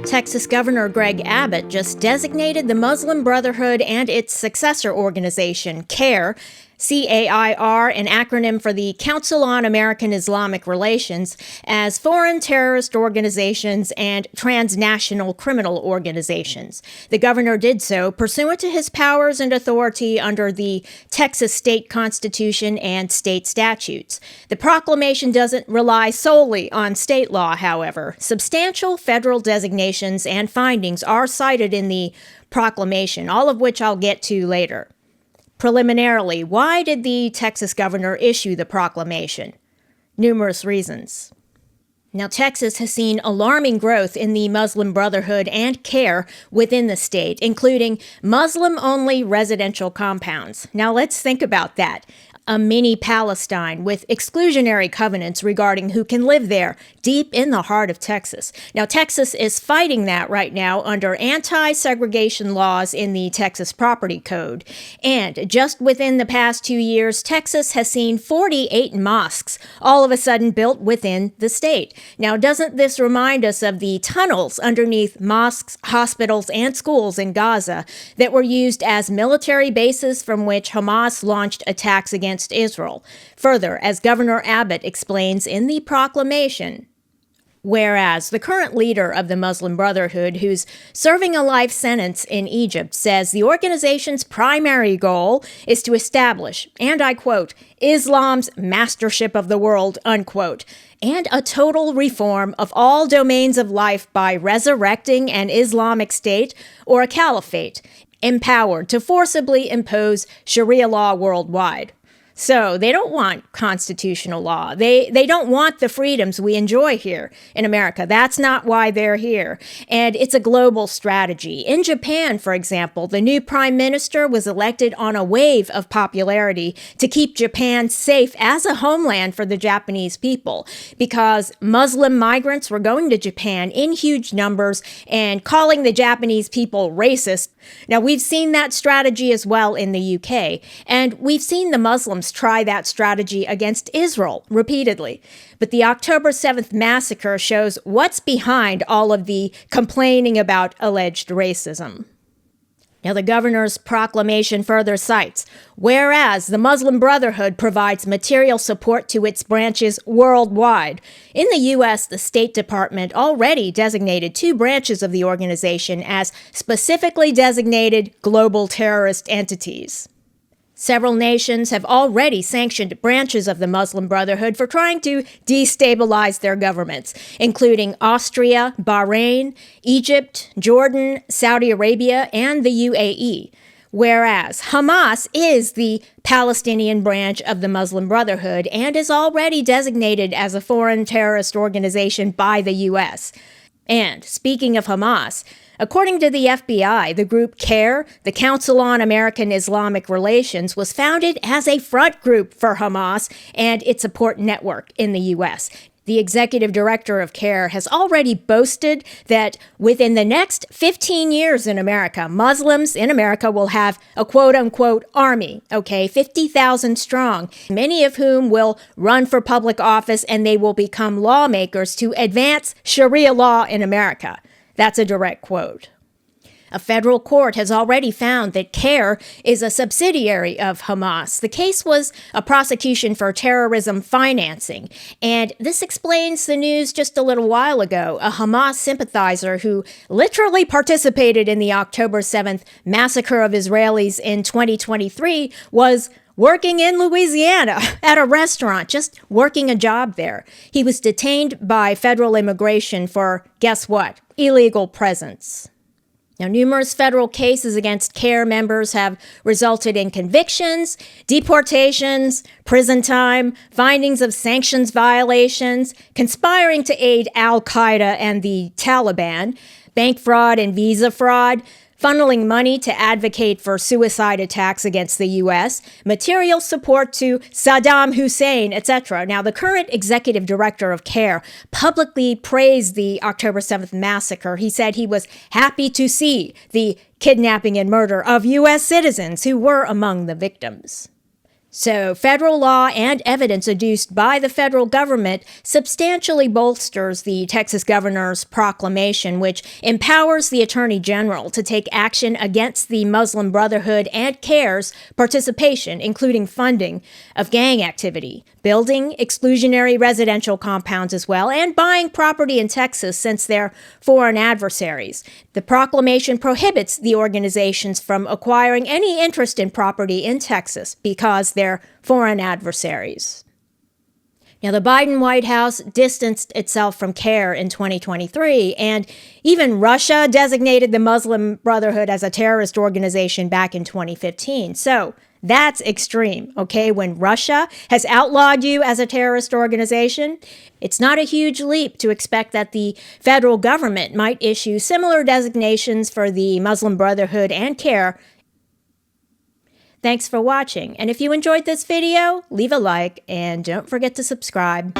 Texas Governor Greg Abbott just designated the Muslim Brotherhood and its successor organization, CAIR, CAIR, an acronym for the Council on American-Islamic Relations, as foreign terrorist organizations and transnational criminal organizations. The governor did so pursuant to his powers and authority under the Texas state constitution and state statutes. The proclamation doesn't rely solely on state law, however. Substantial federal designations and findings are cited in the proclamation, all of which I'll get to later. Preliminarily, why did the Texas governor issue the proclamation? Numerous reasons. Now, Texas has seen alarming growth in the Muslim Brotherhood and CAIR within the state, including Muslim-only residential compounds. Now, let's think about that. A mini Palestine with exclusionary covenants regarding who can live there, deep in the heart of Texas. Now, Texas is fighting that right now under anti-segregation laws in the Texas Property Code. And just within the past 2 years, Texas has seen 48 mosques all of a sudden built within the state. Now, doesn't this remind us of the tunnels underneath mosques, hospitals, and schools in Gaza that were used as military bases from which Hamas launched attacks against Israel? Further, as Governor Abbott explains in the proclamation, whereas the current leader of the Muslim Brotherhood, who's serving a life sentence in Egypt, says the organization's primary goal is to establish, and I quote, Islam's mastership of the world, unquote, and a total reform of all domains of life by resurrecting an Islamic state or a caliphate, empowered to forcibly impose Sharia law worldwide. So they don't want constitutional law. They don't want the freedoms we enjoy here in America. That's not why they're here. And it's a global strategy. In Japan, for example, the new prime minister was elected on a wave of popularity to keep Japan safe as a homeland for the Japanese people, because Muslim migrants were going to Japan in huge numbers and calling the Japanese people racist. Now, we've seen that strategy as well in the UK, and we've seen the Muslims try that strategy against Israel repeatedly. But the October 7th massacre shows what's behind all of the complaining about alleged racism. Now, the governor's proclamation further cites, whereas the Muslim Brotherhood provides material support to its branches worldwide. In the U.S., the State Department already designated 2 branches of the organization as specifically designated global terrorist entities. Several nations have already sanctioned branches of the Muslim Brotherhood for trying to destabilize their governments, including Austria, Bahrain, Egypt, Jordan, Saudi Arabia, and the UAE. Whereas Hamas is the Palestinian branch of the Muslim Brotherhood and is already designated as a foreign terrorist organization by the U.S. And speaking of Hamas, according to the FBI, the group CAIR, the Council on American-Islamic Relations, was founded as a front group for Hamas and its support network in the U.S. The executive director of CAIR has already boasted that within the next 15 years in America, Muslims in America will have a quote-unquote army, 50,000 strong, many of whom will run for public office, and they will become lawmakers to advance Sharia law in America. That's a direct quote. A federal court has already found that CAIR is a subsidiary of Hamas. The case was a prosecution for terrorism financing, and this explains the news just a little while ago. A Hamas sympathizer who literally participated in the October 7th massacre of Israelis in 2023 was working in Louisiana at a restaurant, just working a job there. He was detained by federal immigration for, guess what? Illegal presence. Now, numerous federal cases against CAIR members have resulted in convictions, deportations, prison time, findings of sanctions violations, conspiring to aid al-Qaeda and the Taliban, bank fraud and visa fraud, funneling money to advocate for suicide attacks against the U.S., material support to Saddam Hussein, etc. Now, the current executive director of CAIR publicly praised the October 7th massacre. He said he was happy to see the kidnapping and murder of U.S. citizens who were among the victims. So, federal law and evidence adduced by the federal government substantially bolsters the Texas governor's proclamation, which empowers the Attorney General to take action against the Muslim Brotherhood and CAIR's participation, including funding of gang activity, building exclusionary residential compounds as well, and buying property in Texas since they're foreign adversaries. The proclamation prohibits the organizations from acquiring any interest in property in Texas because they're foreign adversaries. Now, the Biden White House distanced itself from CAIR in 2023, and even Russia designated the Muslim Brotherhood as a terrorist organization back in 2015. So that's extreme, okay? When Russia has outlawed you as a terrorist organization, it's not a huge leap to expect that the federal government might issue similar designations for the Muslim Brotherhood and CAIR. Thanks for watching, and if you enjoyed this video, leave a like and don't forget to subscribe.